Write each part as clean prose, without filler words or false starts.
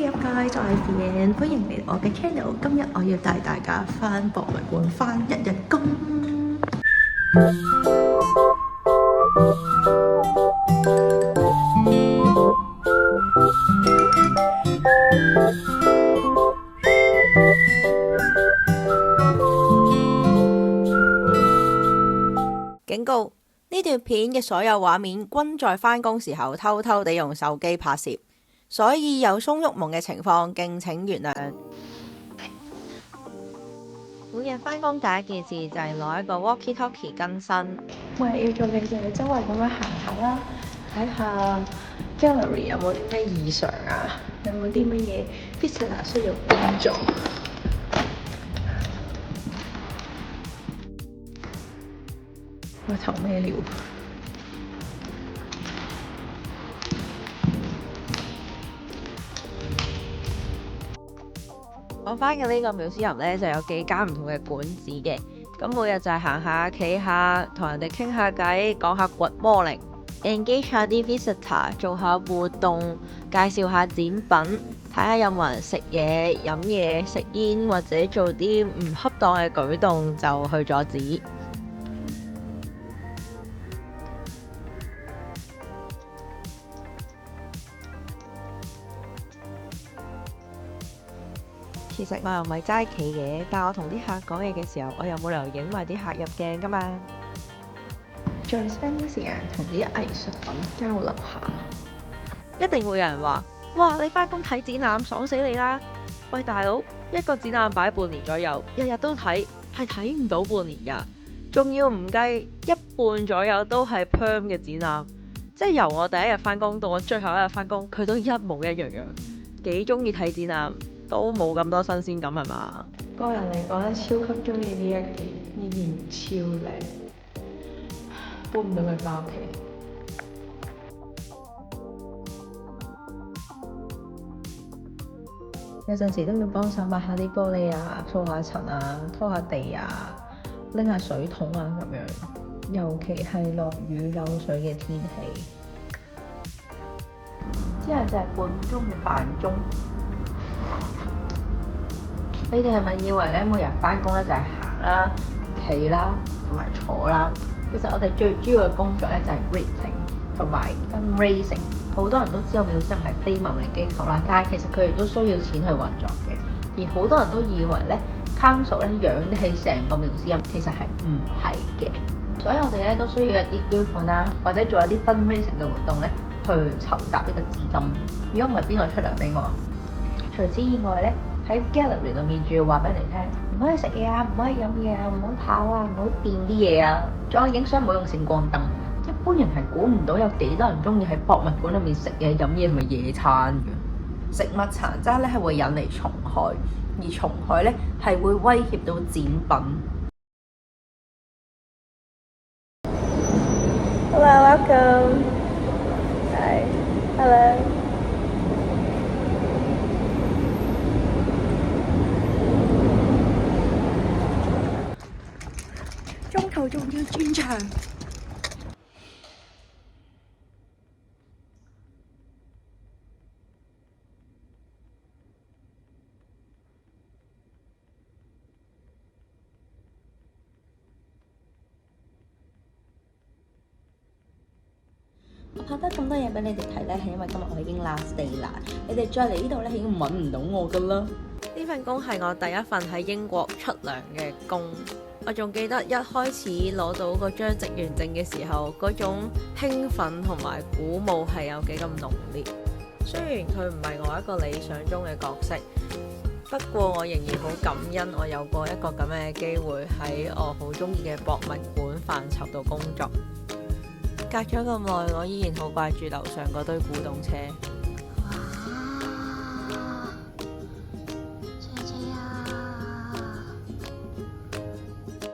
Hey up guys，我係 Fian，歡迎嚟我嘅 channel。今日我要帶大家返博物館返一日工。警告：呢段片嘅所有畫面均在返工時候偷偷地用手機拍攝，所以有鬆郁矇嘅情況，敬請原諒。每日返工第一件事就係攞一個 walkie-talkie 更新。喂，要做嘅就係周圍咁樣行下啦，睇下 gallery 有冇啲咩異常啊，有冇啲乜嘢 visitor 需要幫助。我投咩料？我返嘅呢個museum呢，就有幾間唔同嘅館子嘅，咁每日就係行下、企下，同人哋傾下偈，講下 Good morning，engage 下啲 visitor，做下活動，介紹下展品，睇下有冇人食嘢、飲嘢、食煙或者做啲唔恰當嘅舉動就去阻止。其實我又唔係齋企嘅，但我同啲客講嘢嘅時候，我又冇理由影埋啲客入鏡㗎嘛。再 spend 啲時間同啲藝術品交流下。一定會有人話：哇！你返工睇展覽，爽死你啦！喂，大佬，一個展覽擺半年左右，日日都睇，係睇唔到半年㗎。仲要唔計一半左右都係 perm 嘅展覽，即係由我第一日返工到我最後一日返工，佢都一模一樣樣。幾鍾意睇展覽，都冇咁多新鮮感係嘛？個人嚟講咧，超級中意呢件超靚，搬唔到佢返屋企。有陣時都要幫手抹下啲玻璃啊，掃下塵啊，拖下地啊，拎下水桶啊咁樣。尤其係落雨有水嘅天氣。之後就係半鐘嘅飯鐘。你哋係咪以為咧，每日返工咧就係行啦、企啦同埋坐啦？其實我哋最主要嘅工作咧就係 reading 同埋 fundraising。好多人都知道 museum 係非牟利機構啦，但係其實佢哋都需要錢去運作嘅。而好多人都以為咧 council 咧養得起成個 museum，其實係唔係嘅。所以我哋咧都需要一啲捐款啦，或者做一啲 fundraising 嘅活動咧，去籌集呢個資金。如果唔係邊個出糧俾我？除此以外咧，喺 gallery 裏面仲要話俾你聽，唔可以食嘢啊，唔可以飲嘢啊，唔好跑啊，唔好掂啲嘢啊，仲有影相唔好用閃光燈。一般人係估唔到有幾多人中意喺博物館裏面食嘢、飲嘢同埋野餐嘅。食物殘渣咧係會引嚟蟲害，而蟲害咧係會威脅到展品。Hello, welcome. Hi. Hello. 中途仲要轉場。我拍得咁多嘢俾你哋睇咧，係因為今日我已經 last day 啦。你哋再嚟呢度咧，已經揾唔到我噶啦。呢份工係我第一份喺英國出糧嘅工。我仲記得一開始攞到嗰張職員證嘅時候，嗰種興奮同埋鼓舞係有幾咁濃烈。雖然佢唔係我一個理想中嘅角色，不過我仍然好感恩我有過一個咁樣嘅機會喺我好中意嘅博物館範疇度工作。隔咗咁耐，我依然好掛住樓上嗰堆古董車。姐姐啊！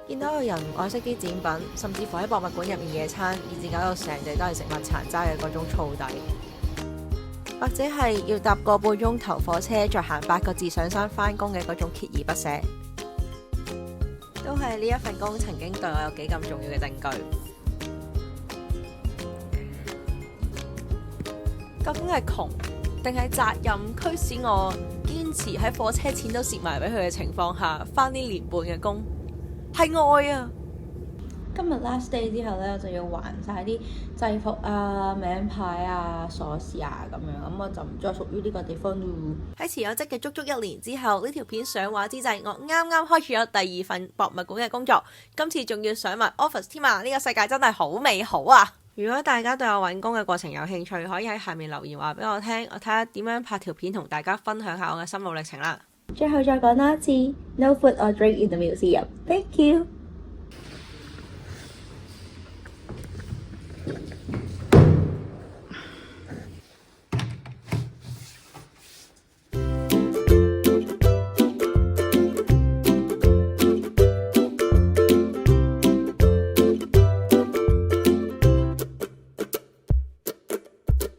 見到有人愛惜啲展品，甚至乎喺博物館入面野餐，以至搞到成地都係食物殘渣嘅嗰種燥底，或者係要搭個半鐘頭火車再行8個字上山返工嘅嗰種鍥而不捨，都係呢一份工曾經對我有幾咁重要嘅證據。究竟係窮定係責任驅使我堅持喺火車錢都蝕埋俾佢嘅情況下返呢年半嘅工？係愛啊！今日 last day 之後咧，我就要還晒啲制服啊、名牌啊、鎖匙啊咁樣，咁我就唔再屬於呢個地方咯。喺辭咗職嘅足足1年之後，呢條片上畫之際，我啱啱開始咗第2份博物館嘅工作，今次仲要上埋 office 添啊！呢個世界真係好美好啊！如果大家對我揾工嘅過程有興趣，可以喺下面留言話俾我聽，我睇下點樣拍條片同大家分享下我嘅心路歷程啦。最後再講多一次，No food or drink in the museum. Thank you.